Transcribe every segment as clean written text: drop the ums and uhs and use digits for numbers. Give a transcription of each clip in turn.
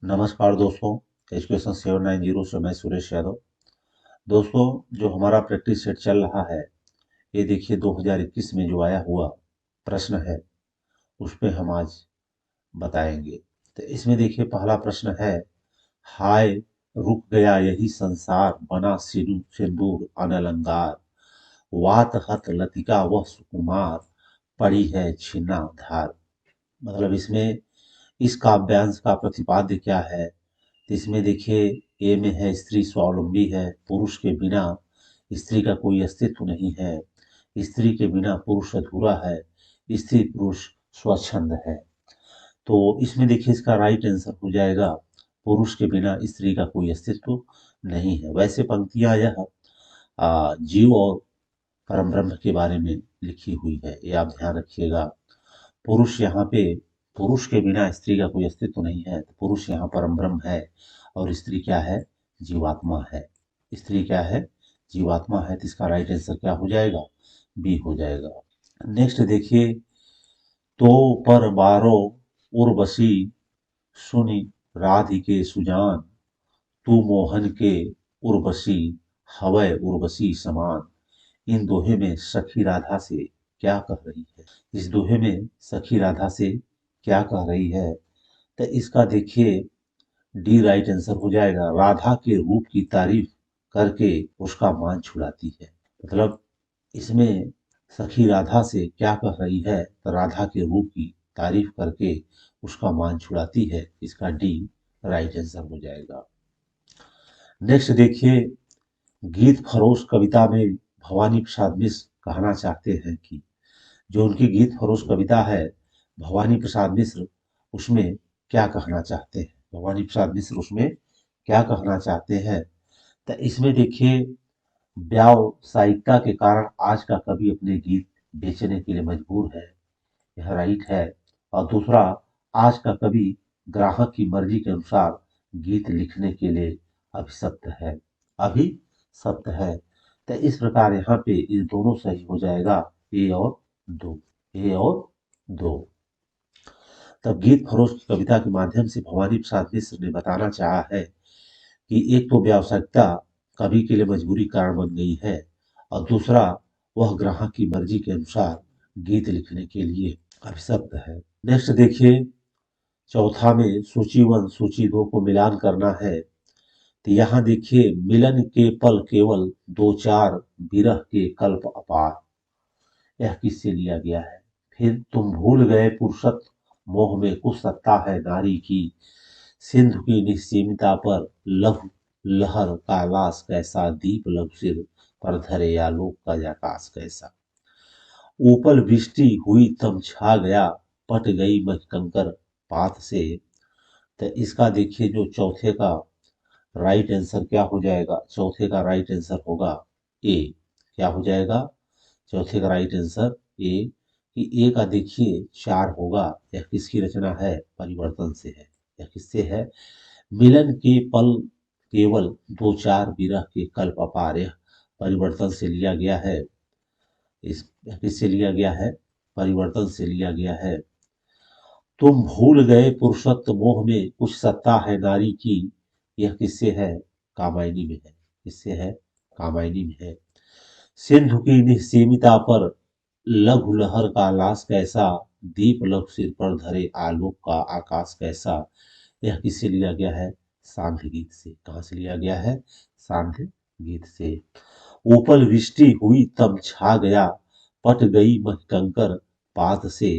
नमस्कार दोस्तों। एजुकेशन 790 से मैं सुरेश यादव। दोस्तों, जो हमारा प्रैक्टिस सेट चल रहा है, ये देखिए 2021 में जो आया हुआ प्रश्न है, उस पे हम आज बताएंगे। तो इसमें देखिए पहला प्रश्न है, हाय रुक गया यही संसार, बना सिंदूर अनलंकार, वात हत लतिका वह सुकुमार, पड़ी है छिन्ना धार। मतलब इसमें इस काव्यांश का प्रतिपाद्य क्या है? तो इसमें देखिए, ए में है स्त्री स्वावलंबी है, पुरुष के बिना स्त्री का कोई अस्तित्व नहीं है, स्त्री के बिना पुरुष अधूरा है, स्त्री पुरुष स्वच्छंद है। तो इसमें देखिए इसका राइट आंसर हो जाएगा, पुरुष के बिना स्त्री का कोई अस्तित्व नहीं है। वैसे पंक्तियां यह जीव और परम ब्रह्म के बारे में लिखी हुई है, ये आप ध्यान रखिएगा। पुरुष यहाँ पे, पुरुष के बिना स्त्री का कोई अस्तित्व नहीं है, तो पुरुष यहाँ परम ब्रह्म है और स्त्री क्या है? जीवात्मा है। स्त्री क्या है? जीवात्मा है। तो इसका राइट आंसर क्या हो जाएगा? बी हो जाएगा। नेक्स्ट देखिए, तो पर बारो उर्वशी सुनि राधिके सुजान, तू मोहन के उर्वशी हवै उर्वशी समान। इन दोहे में सखी राधा से क्या कह रही है? इस दोहे में सखी राधा से क्या कह रही है? तो इसका देखिए डी राइट आंसर हो जाएगा, राधा के रूप की तारीफ करके उसका मान छुड़ाती है। मतलब इसमें सखी राधा से क्या कह रही है? तो राधा के रूप की तारीफ करके उसका मान छुड़ाती है। इसका डी राइट आंसर हो जाएगा। नेक्स्ट देखिए, गीत फरोश कविता में भवानी प्रसाद मिश्र कहना चाहते हैं कि, जो उनकी गीत फरोश कविता है भवानी प्रसाद मिश्र, उसमें क्या कहना चाहते हैं? भवानी प्रसाद मिश्र उसमें क्या कहना चाहते हैं? तो इसमें देखिए, व्यावसायिकता के कारण आज का कवि अपने गीत बेचने के लिए मजबूर है, यह राइट है। और दूसरा, आज का कवि ग्राहक की मर्जी के अनुसार गीत लिखने के लिए अभिशप्त है, अभिशप्त है। तो इस प्रकार यहाँ पे ये दोनों सही हो जाएगा, ए और दो, ए और दो। तब गीत फरोश की कविता के माध्यम से भवानी प्रसाद मिश्र ने बताना चाहा है कि एक तो व्यावसायिकता कवि के लिए मजबूरी कारण बन गई है, और दूसरा वह ग्राहक की मर्जी के अनुसार गीत लिखने के लिए अभिशप्त है। नेक्स्ट देखिए, चौथा में सूची वन सूची दो को मिलान करना है। तो यहाँ देखिए, मिलन के पल केवल दो चार, विरह के कल्प अपार, यह किससे लिया गया है? फिर तुम भूल गए फुर्सत, मोह में कुछ सत्ता है नारी की, सिंधु की निश्चिमता पर लघु लहर का लाश कैसा, दीप लघु सिर पर धरे आलोक का आकाश कैसा। ऊपर वृष्टि हुई तब छा गया, पट गई मह कंकर पात से। तो इसका देखिए जो चौथे का राइट आंसर क्या हो जाएगा? चौथे का राइट आंसर होगा ए। क्या हो जाएगा चौथे का राइट आंसर? ए। कि ए का देखिए चार होगा, यह किसकी रचना है? परिवर्तन से है। यह किससे है? मिलन के पल केवल दो चार, विरह के कल्प अपार, यह परिवर्तन से लिया गया है। इस किससे लिया गया है? परिवर्तन से लिया गया है। तुम भूल गए पुरुषत्व मोह में कुछ सत्ता है नारी की, यह किससे है? कामायनी में है। किससे है? कामायनी में है। सिंधु की निस्सीमिता पर लघु लहर का लाश कैसा, दीप लघु सिर पर धरे आलोक का आकाश कैसा, यह किससे लिया गया है? सांध्य गीत से। कहाँ से लिया गया है? सांध्य गीत से। ऊपर वृष्टि हुई तब छा गया, पट गई मह कंकर पात से,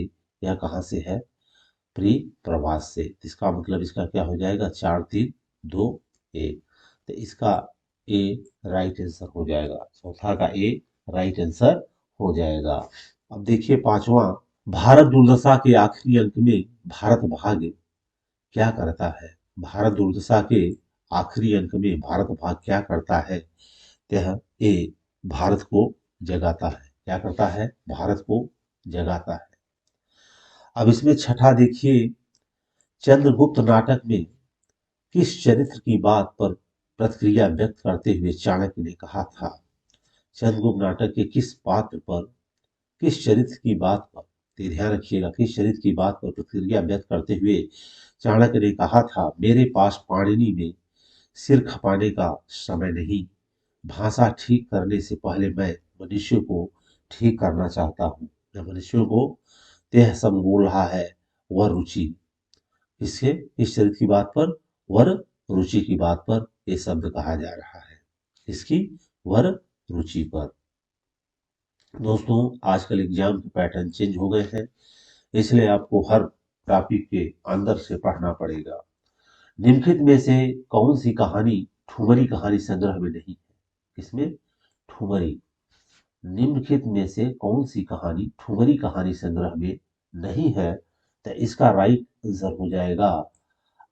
यह कहाँ से है? प्री प्रवास से। इसका मतलब इसका क्या हो जाएगा? चार तीन दो एक। तो इसका ए राइट आंसर हो जाएगा। चौथा का ए राइट आंसर हो जाएगा। अब देखिए पांचवा, भारत दुर्दशा के आखिरी अंक में भारत भाग्य क्या करता है? भारत दुर्दशा के आखिरी अंक में भारत भाग क्या करता है? यह ए भारत को जगाता है। क्या करता है? भारत को जगाता है। अब इसमें छठा देखिए, चंद्रगुप्त नाटक में किस चरित्र की बात पर प्रतिक्रिया व्यक्त करते हुए चाणक्य ने कहा था? चंद्रगुप्त नाटक के किस पात्र पर, किस चरित्र की बात पर, तो ध्यान रखिएगा, किस चरित्र की बात पर प्रतिक्रिया व्यक्त करते हुए चाणक्य ने कहा था, मेरे पास पाणिनि में सिर खपाने का समय नहीं। भाषा ठीक करने से पहले मैं मनुष्य को ठीक करना चाहता हूँ। मैं मनुष्यों को तेह सम बोल रहा है वह रुचि। इसके इस चरित्र की बात पर, वर रुचि की बात पर यह शब्द कहा जा रहा है। इसकी वर रुचि पर। दोस्तों, आजकल एग्जाम के पैटर्न चेंज हो गए हैं, इसलिए आपको हर टॉपिक के अंदर से पढ़ना पड़ेगा। निम्नलिखित में से कौन सी कहानी ठुमरी कहानी संग्रह में नहीं है? इसमें ठुमरी, निम्नलिखित में से कौन सी कहानी ठुमरी कहानी संग्रह में नहीं है? तो इसका राइट आंसर हो जाएगा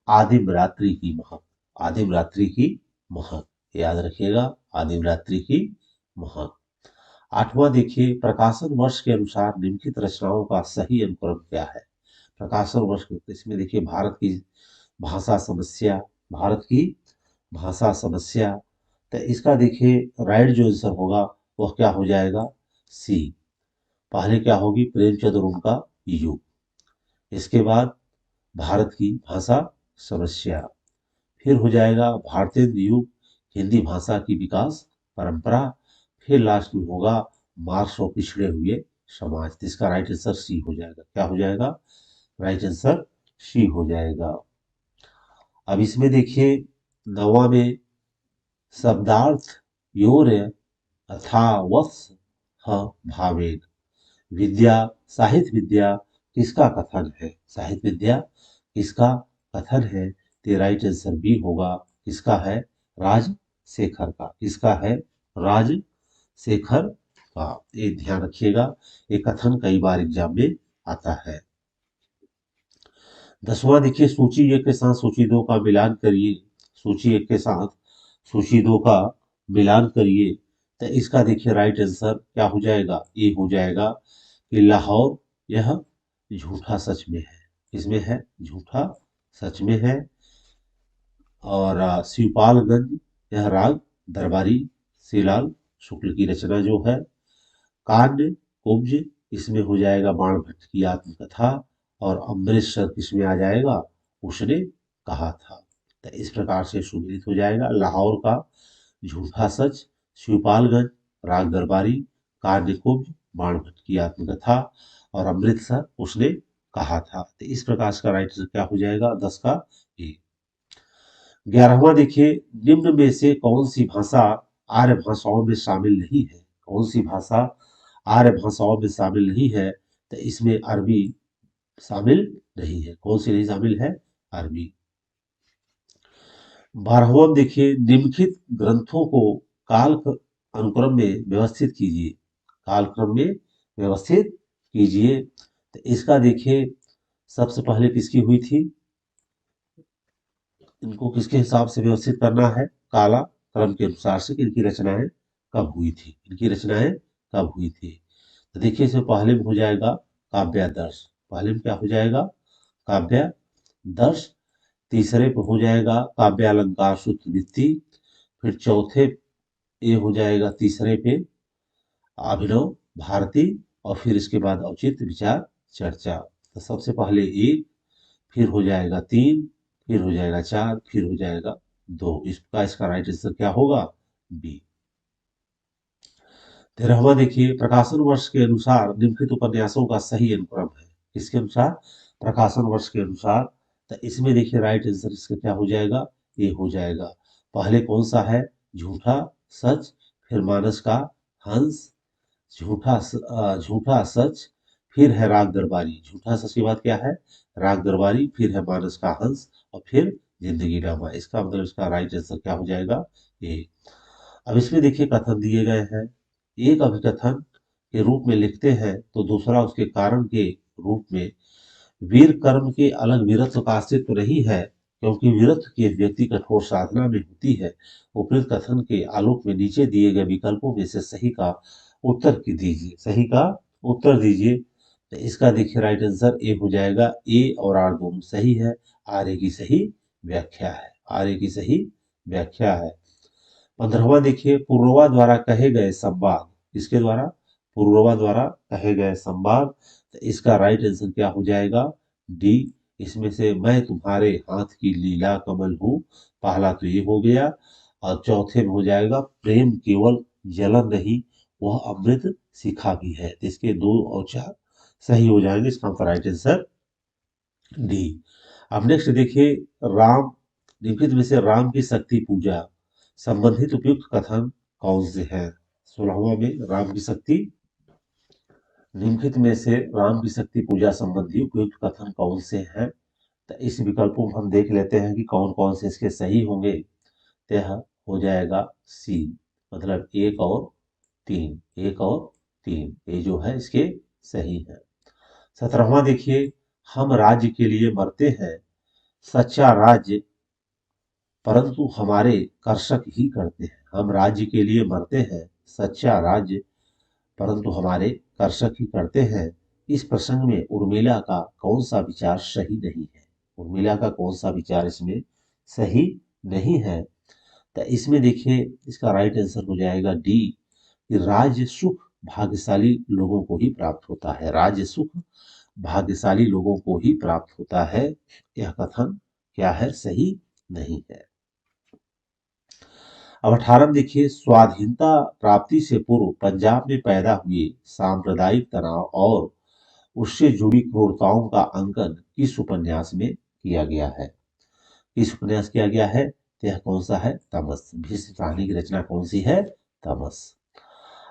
आदिम रात्रि की महक। आदिम रात्रि की महक, याद रखिएगा, आदिम रात्रि की महक। आठवां देखिए, प्रकाशन वर्ष के अनुसार निम्नलिखित रचनाओं का सही अनुक्रम क्या है? प्रकाशन वर्ष, इसमें देखिए भारत की भाषा समस्या, भारत की भाषा समस्या। तो इसका देखिए राइट जो आंसर होगा वह क्या हो जाएगा? सी। पहले क्या होगी? प्रेमचंद और उनका युग। इसके बाद भारत की भाषा समस्या। फिर हो जाएगा भारतीय युग, हिंदी भाषा की विकास परंपरा। फिर लास्ट में होगा मार्क्स और पिछड़े हुए समाज। तो इसका राइट आंसर सी हो जाएगा। क्या हो जाएगा? राइट आंसर सी हो जाएगा। अब इसमें देखिए नौवां में शब्दार्थ योर अथावस भावेन। विद्या, साहित्य विद्या किसका कथन है? साहित्य विद्या किसका कथन है? तो राइट आंसर बी होगा। किसका है? राजशेखर का। किसका है? राजशेखर का। ये ध्यान रखिएगा, ये कथन कई बार एग्जाम में आता है। 10वां देखिए, सूची 1 के साथ सूची 2 का मिलान करिए। सूची 1 के साथ सूची 2 का मिलान करिए। तो इसका देखिए राइट आंसर क्या हो जाएगा? ये हो जाएगा कि लाहौर यह झूठा सच में है। इसमें है झूठा सच में है। और शिवपालगंज यह राग दरबारी श्रीलाल शुक्ल की रचना जो है। कान्य कुब्ज, इसमें हो जाएगा बाण भट्ट की आत्मकथा। और अमृतसर किसमें आ जाएगा? उसने कहा था। तो इस प्रकार से सुमिलित हो जाएगा। लाहौर का झूठा सच, शिवपालगंज राग दरबारी, कान्य कुब्ज बाण भट्ट की आत्मकथा, और अमृतसर उसने कहा था। तो इस प्रकार का राइट आंसर क्या हो जाएगा? 10 का ए। 11वां देखिए, निम्न में से कौन सी भाषा आर्य भाषाओं में शामिल नहीं है? कौन सी भाषा आर्य भाषाओं में शामिल नहीं है? तो इसमें अरबी शामिल नहीं है। कौन सी नहीं शामिल है? अरबी। 12वां देखिए, निम्नलिखित ग्रंथों को काल अनुक्रम में व्यवस्थित कीजिए। कालक्रम में व्यवस्थित कीजिए। तो इसका देखिए सबसे पहले किसकी हुई थी? इनको किसके हिसाब से व्यवस्थित करना है? काला क्रम के अनुसार से इनकी रचनाएं कब हुई थी, इनकी रचनाएं कब हुई थी। तो देखिए इसमें पहले में हो जाएगा काव्यादर्श। पहले में क्या हो जाएगा? काव्यादर्श। तीसरे पे हो जाएगा काव्य अलंकार सूत्र वृत्ति। फिर चौथे ये हो जाएगा तीसरे पे अभिनव भारती। और फिर इसके बाद औचित्य विचार चर्चा। तो सबसे पहले एक, फिर हो जाएगा 3, फिर हो जाएगा 4, फिर हो जाएगा 2। इसका राइट आंसर क्या होगा? बी। 13वां देखिए, प्रकाशन वर्ष के अनुसार निम्नलिखित उपन्यासों का सही अनुक्रम है। किसके अनुसार? प्रकाशन वर्ष के अनुसार। तो इसमें देखिए राइट आंसर इसका क्या हो जाएगा? ये हो जाएगा। पहले कौन सा है? झूठा सच। फिर मानस का हंस। झूठा सच। फिर है राग दरबारी। झूठा सच के बाद क्या है? राग दरबारी। फिर है मानस का हंस। और फिर जिंदगी नामा। इसका मतलब इसका राइट आंसर क्या हो जाएगा? ये। अब इसमें देखिए कथन दिए गए हैं। एक अभिकथन के रूप में लिखते हैं तो दूसरा उसके कारण के रूप में। वीर कर्म के अलग वीरत्व का अस्तित्व नहीं है, क्योंकि वीरत्व की व्यक्ति कठोर साधना में होती है। उपयुक्त कथन के आलोक में नीचे दिए गए विकल्पों में से सही का उत्तर की दीजिए। सही का उत्तर दीजिए। तो इसका देखिए राइट आंसर ए हो जाएगा। ए और आर दोनों सही है। आर ए की सही व्याख्या है। आर ए की सही व्याख्या है। 15वां देखिए, पुरोवा द्वारा कहे गए संवाद। किसके द्वारा? पुरोवा द्वारा कहे गए संवाद। तो इसका राइट आंसर क्या हो जाएगा? डी। इसमें से मैं तुम्हारे हाथ की लीला कमल हूँ, पहला तो ये हो गया। और चौथे में हो जाएगा प्रेम केवल जलन नहीं, वह अमृत शिखा भी है। तो इसके 2 और 4 सही हो जाएंगे। इसका राइट आंसर डी। अब नेक्स्ट देखिए, राम निम्नलिखित में से राम की शक्ति पूजा संबंधित उपयुक्त कथन कौन से हैं? 16वां में राम की शक्ति, निम्नलिखित में से राम की शक्ति पूजा संबंधी उपयुक्त कथन कौन से हैं? तो इस विकल्पों को हम देख लेते हैं कि कौन कौन से इसके सही होंगे। तो यह हो जाएगा सी, मतलब 1 और 3, 1 और 3 ये जो है इसके सही है। 17वां देखिए, हम राज्य के लिए मरते हैं, सच्चा राज्य परंतु हमारे कर्षक ही करते हैं। हम राज्य के लिए मरते हैं, सच्चा राज्य परंतु हमारे कर्षक ही करते हैं। इस प्रसंग में उर्मिला का कौन सा विचार सही नहीं है? उर्मिला का कौन सा विचार इसमें सही नहीं है? तो इसमें देखिए, इसका राइट आंसर हो जाएगा डी, कि राज्य सुख भाग्यशाली लोगों को ही प्राप्त होता है। राज्य सुख भाग्यशाली लोगों को ही प्राप्त होता है। यह कथन क्या है? सही नहीं है। अब 18 देखिए, स्वाधीनता प्राप्ति से पूर्व पंजाब में पैदा हुए सांप्रदायिक तनाव और उससे जुड़ी क्रूरताओं का अंकन किस उपन्यास में किया गया है? किस उपन्यास किया गया है? तो यह कौन सा है? तमस। भीष्म कहानी की रचना कौन सी है? तमस।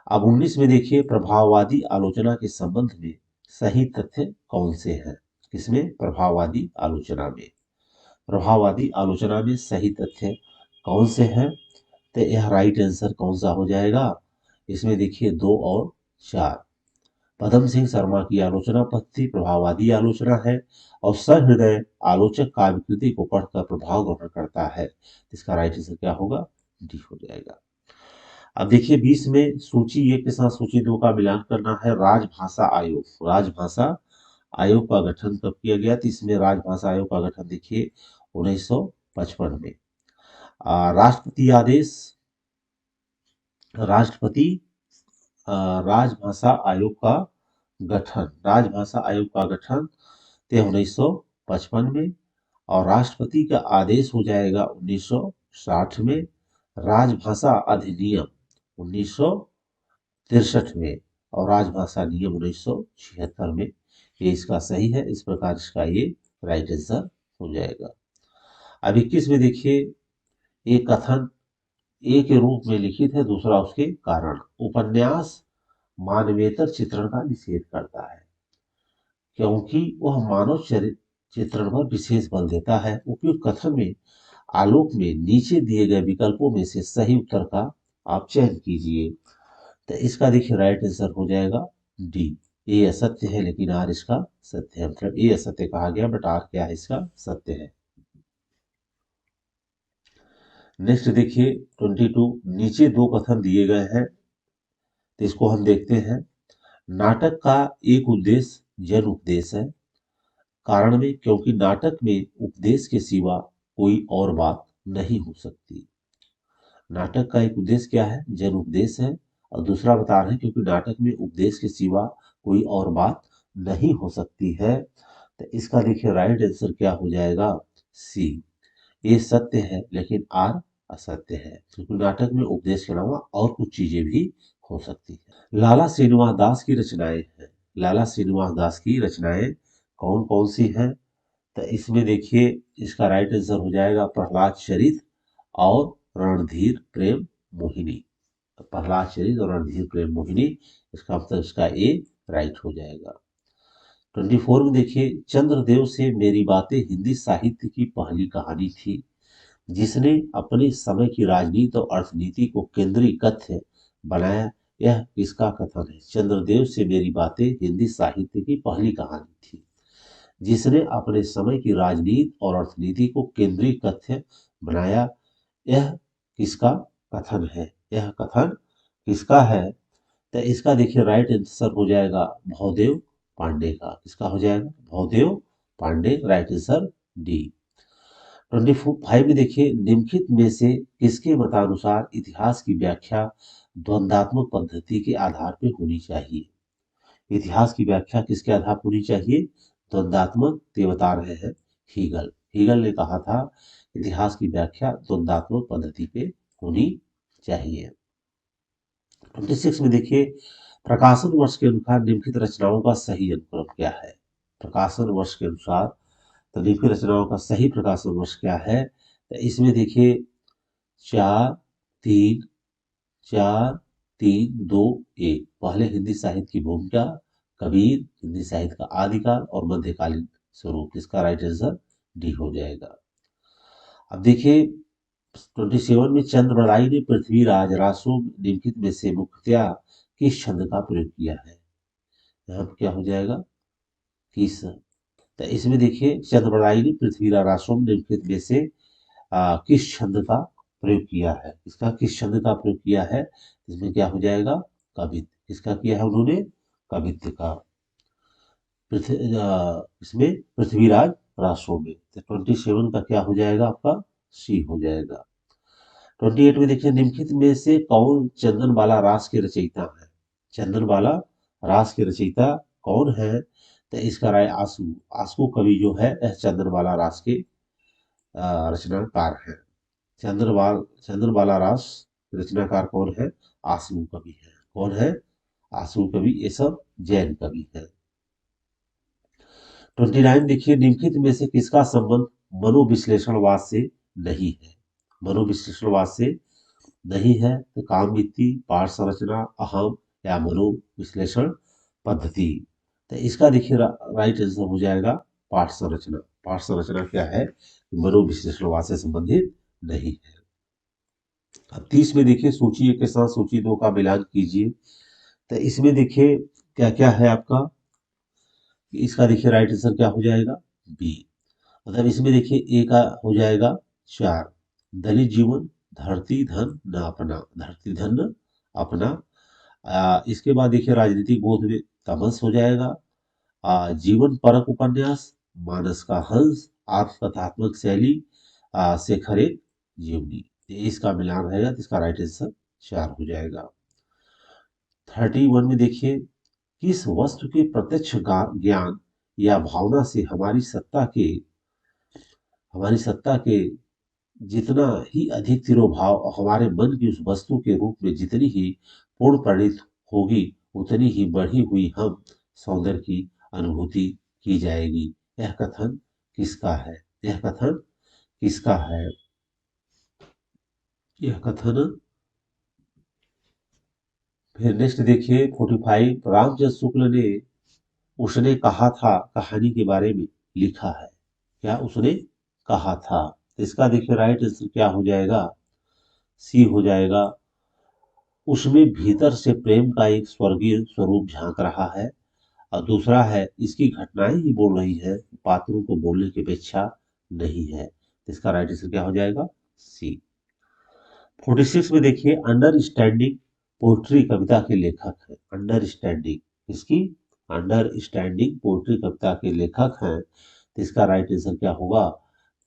अब 19 में देखिए, प्रभाववादी आलोचना के संबंध में सही तथ्य कौन से हैं? किसमें? प्रभाववादी आलोचना में। प्रभाववादी आलोचना में सही तथ्य कौन से हैं? तो यह राइट आंसर कौन सा हो जाएगा? इसमें देखिए 2 और 4। पदम सिंह शर्मा की आलोचना पद्धति प्रभाववादी आलोचना है और सहृदय आलोचक काव्यकृति को पढ़कर प्रभाव ग्रहण करता है। इसका राइट आंसर क्या होगा? डी हो जाएगा। अब देखिए 20 में सूची 1 के साथ सूची 2 का मिलान करना है। राजभाषा आयोग, राजभाषा आयोग का गठन कब किया गया? तो इसमें राजभाषा आयोग का गठन देखिए 1955 में। राष्ट्रपति आदेश, राष्ट्रपति राजभाषा आयोग का गठन, राजभाषा आयोग का गठन 1955 में। और राष्ट्रपति का आदेश हो जाएगा 1960 में। राजभाषा अधिनियम 1963 में और राजभाषा नियम 1976 में। ये इसका सही है। इस प्रकार इसका ये राइट आंसर हो जाएगा। अब 21 में देखिए, एक कथन ए के रूप में लिखित है, दूसरा उसके कारण। उपन्यास मानवेतर चित्रण का निषेध करता है क्योंकि वह मानव चित्रण पर विशेष बल देता है। उपयुक्त कथन में आलोक में नीचे दिए गए विकल्पों में से सही उत्तर का आप चयन कीजिए। तो इसका देखिए राइट आंसर हो जाएगा डी। ये असत्य है लेकिन आर इसका सत्य है, मतलब ये असत्य कहा गया बट आर क्या है? इसका सत्य है। नेक्स्ट देखिए 22, नीचे 2 कथन दिए गए हैं, तो इसको हम देखते हैं। नाटक का एक उद्देश्य जन उपदेश है, कारण में क्योंकि नाटक में उपदेश के सिवा कोई और बात नहीं हो सकती। नाटक का एक उद्देश्य क्या है? जन उपदेश है। और दूसरा बता रहे हैं क्योंकि नाटक में उपदेश के सिवा कोई और बात नहीं हो सकती है। तो इसका देखिए राइट आंसर क्या हो जाएगा? सी। ये सत्य है लेकिन आर असत्य है क्योंकि नाटक में उपदेश के अलावा और कुछ चीजें भी हो सकती है। लाला श्रीनिवास दास की रचनाएं हैं। लाला श्रीनिवास दास की रचनाएं कौन कौन सी हैं? तो इसमें देखिए इसका राइट आंसर हो जाएगा प्रहलाद चरित और रणधीर प्रेम मोहिनी। प्रहलाद चरित और रणधीर प्रेम मोहिनी, इसका मतलब इसका ए राइट हो जाएगा। 24 में देखिए, चंद्रदेव से मेरी बातें हिंदी साहित्य की पहली कहानी थी जिसने अपने समय की राजनीति और अर्थनीति को केंद्रीय कथ्य बनाया। यह किसका कथन है? चंद्रदेव से मेरी बातें हिंदी साहित्य की पहली कहानी थी जिसने अपने समय की राजनीति और अर्थनीति को केंद्रीय कथ्य बनाया। यह किसका कथन है? यह कथन किसका है? तो इसका देखिए राइट आंसर हो जाएगा भवदेव पांडे का। किसका हो जाएगा? Bhavdev Pandey, right answer D. 25 में देखिए, निम्नलिखित में से किसके मतानुसार इतिहास की व्याख्या द्वंदात्मक पद्धति के आधार पर होनी चाहिए? इतिहास की व्याख्या किसके आधार पर होनी चाहिए? द्वंद्वात्मक ते बता रहे हैं हीगल। हीगल ने कहा था इतिहास की व्याख्या द्वंद्वात्मक पद्धति पे होनी चाहिए। 26 में देखिए प्रकाशन वर्ष के अनुसार निम्नलिखित रचनाओं का सही अनुक्रम क्या है। प्रकाशन वर्ष के अनुसार तो निम्नलिखित रचनाओं का सही प्रकाशन वर्ष क्या है, तो इसमें देखिए 4 3 4 3 2 1। पहले हिंदी साहित्य की भूमिका, कबीर, हिंदी साहित्य का आदिकाल और मध्यकालीन स्वरूप। इसका राइट आंसर डी हो जाएगा। अब देखिए 27 में चंद्रबड़ाई ने पृथ्वीराज रासो निम्नलिखित में से मुख्यतया किस छंद का प्रयोग किया है। यहाँ पे क्या हो जाएगा किस। तो इसमें देखिए चंद्रबड़ाई ने पृथ्वीराज रासो निम्नलिखित में से किस छंद का प्रयोग किया है। इसका किस छंद का प्रयोग किया है, इसमें क्या हो जाएगा कवित्व। इसका किया है उन्होंने कवित्व का। इसमें पृथ्वीराज रासो में। तो 27 का क्या हो जाएगा आपका सी हो जाएगा। 28 में देखिए निम्नलिखित में से कौन चंदनबाला रास के रचयिता है। चंदनबाला रास के रचयिता कौन है, तो इसका राय आंसू। आंसू कवि जो है यह चंदनबाला रास के रचनाकार है। चंद्रबाला रास रचनाकार कौन है, आंसू कवि है। कौन है, आंसू कवि। ये सब जैन कवि है। 29 देखिए निम्नलिखित में से किसका संबंध मनोविश्लेषणवाद से नहीं है। मनोविश्लेषणवाद से नहीं है तो कामवृत्ति, पाठ संरचना, अहम या मनोविश्लेषण पद्धति। तो इसका देखिए राइट आंसर हो जाएगा पाठ संरचना। पाठ संरचना क्या है, मनोविश्लेषणवाद से संबंधित नहीं है। अब 30 में देखिए सूची 1 के साथ सूची 2 का मिलान कीजिए। तो इसमें देखिए क्या क्या है आपका, इसका देखिए राइट आंसर क्या हो जाएगा बी। मतलब इसमें देखिए ए का हो जाएगा 4, दलित जीवन, धरती धन न अपना, धरती धन न अपना। इसके बाद देखिए राजनीतिक बोध में तमस हो जाएगा। जीवन परक उपन्यास, मानस का हंस, आत्मकथात्मक शैली, शेखर एक जीवनी। इसका मिलान रहेगा तो इसका राइट आंसर 4 हो जाएगा। 31 में देखिए किस वस्तु के प्रत्यक्ष ज्ञान या भावना से हमारी सत्ता के जितना ही अधिक तिरोभाव हमारे मन की उस वस्तु के रूप में जितनी ही पूर्ण परिणत होगी, उतनी ही बढ़ी हुई हम सौंदर्य की अनुभूति की जाएगी। यह कथन किसका है, यह कथन किसका है, यह कथन। फिर नेक्स्ट देखिए 45 रामचंद्र शुक्ल ने उसने कहा था कहानी के बारे में लिखा है। क्या उसने कहा था, तो इसका देखिए राइट आंसर क्या हो जाएगा सी हो जाएगा। उसमें भीतर से प्रेम का एक स्वर्गीय स्वरूप झांक रहा है। और दूसरा है इसकी घटनाएं ही बोल रही है, पात्रों को बोलने की अपेक्षा नहीं है। तो इसका राइट आंसर क्या हो जाएगा सी। 46 में देखिए अंडरस्टैंडिंग पोएट्री कविता के लेखक है। अंडरस्टैंडिंग इसकी अंडरस्टैंडिंग पोएट्री कविता के लेखक हैं। तो इसका राइट आंसर क्या होगा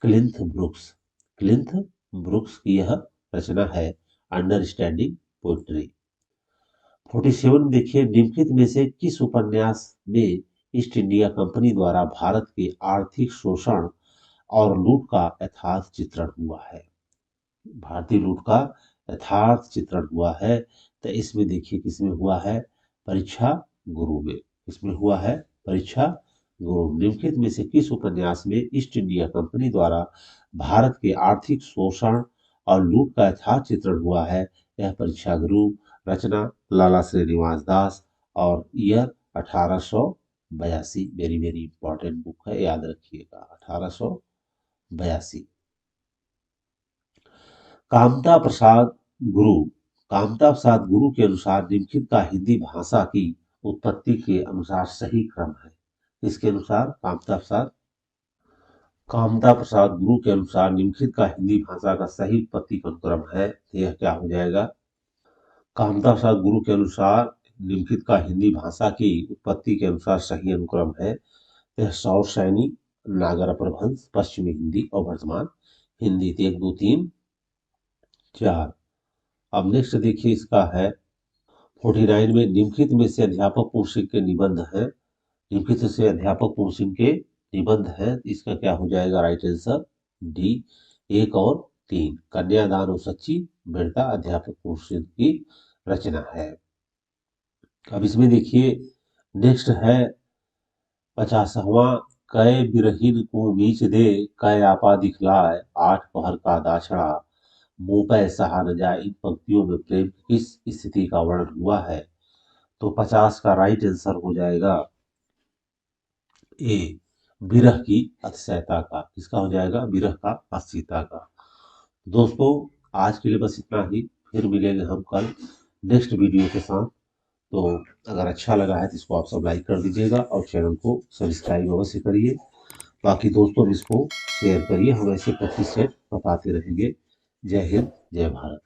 क्लिंथ ब्रुक्स। क्लिंथ ब्रुक्स की यह रचना है अंडरस्टैंडिंग पोएट्री। 47 देखिए निम्नलिखित में से किस उपन्यास में ईस्ट इंडिया कंपनी द्वारा भारत के आर्थिक शोषण और लूट का यथार्थ चित्रण हुआ है। भारतीय लूट का यथार्थ चित्रण हुआ है। तो इसमें देखिए किसमें हुआ है, परीक्षा गुरु में। इसमें हुआ है परीक्षा गुरु। निम्नलिखित में से किस उपन्यास में ईस्ट इंडिया कंपनी द्वारा भारत के आर्थिक शोषण और लूट का यथार्थ चित्रण हुआ है। यह परीक्षा गुरु, रचना लाला श्रीनिवास दास और year 1882। Very very important book है, याद रखिएगा 1882। कामता प्रसाद गुरु। कामता प्रसाद गुरु के अनुसार निम्नलिखित का हिंदी भाषा की उत्पत्ति के अनुसार सही क्रम है। इसके अनुसार कामता प्रसाद गुरु के अनुसार निम्नलिखित का हिंदी भाषा का सही उत्पत्ति का क्रम है। तो यह क्या हो जाएगा, कामता प्रसाद गुरु के अनुसार निम्नलिखित का हिंदी भाषा की उत्पत्ति के अनुसार सही अनुक्रम है। यह सौर सैनिक, नागर अपभ्रंश, पश्चिमी हिंदी और वर्तमान हिंदी। 1 2 3 4। अब नेक्स्ट देखिए इसका है 49 में निम्नलिखित में से अध्यापक पूर्ण सिंह के निबंध हैं। इनके तो से अध्यापक पूर्ण सिंह के निबंध है, इसका क्या हो जाएगा राइट आंसर डी 1 और 3। कन्यादान और सच्ची वीरता अध्यापक पूर्ण सिंह की रचना है। अब इसमें देखिए नेक्स्ट है 50वां। कै बिरहिन को मीच दे, कै आपा दिखलाए, 8 पहर का दाछड़ा, मुंह पै सहा न जाए। इन पंक्तियों में प्रेम की किस स्थिति का वर्णन हुआ है? तो 50 का राइट आंसर हो जाएगा ए विरह की अतिशयता का। किसका हो जाएगा? विरह का अतिशयता का। दोस्तों आज के लिए बस इतना ही, फिर मिलेंगे हम कल नेक्स्ट वीडियो के साथ। तो अगर अच्छा लगा है तो इसको आप सब लाइक कर दीजिएगा और चैनल को सब्सक्राइब अवश्य करिए। बाकी दोस्तों भी इसको शेयर करिए, हम ऐसे प्रैक्टिस सेट बताते रहेंगे। जय हिंद, जय भारत।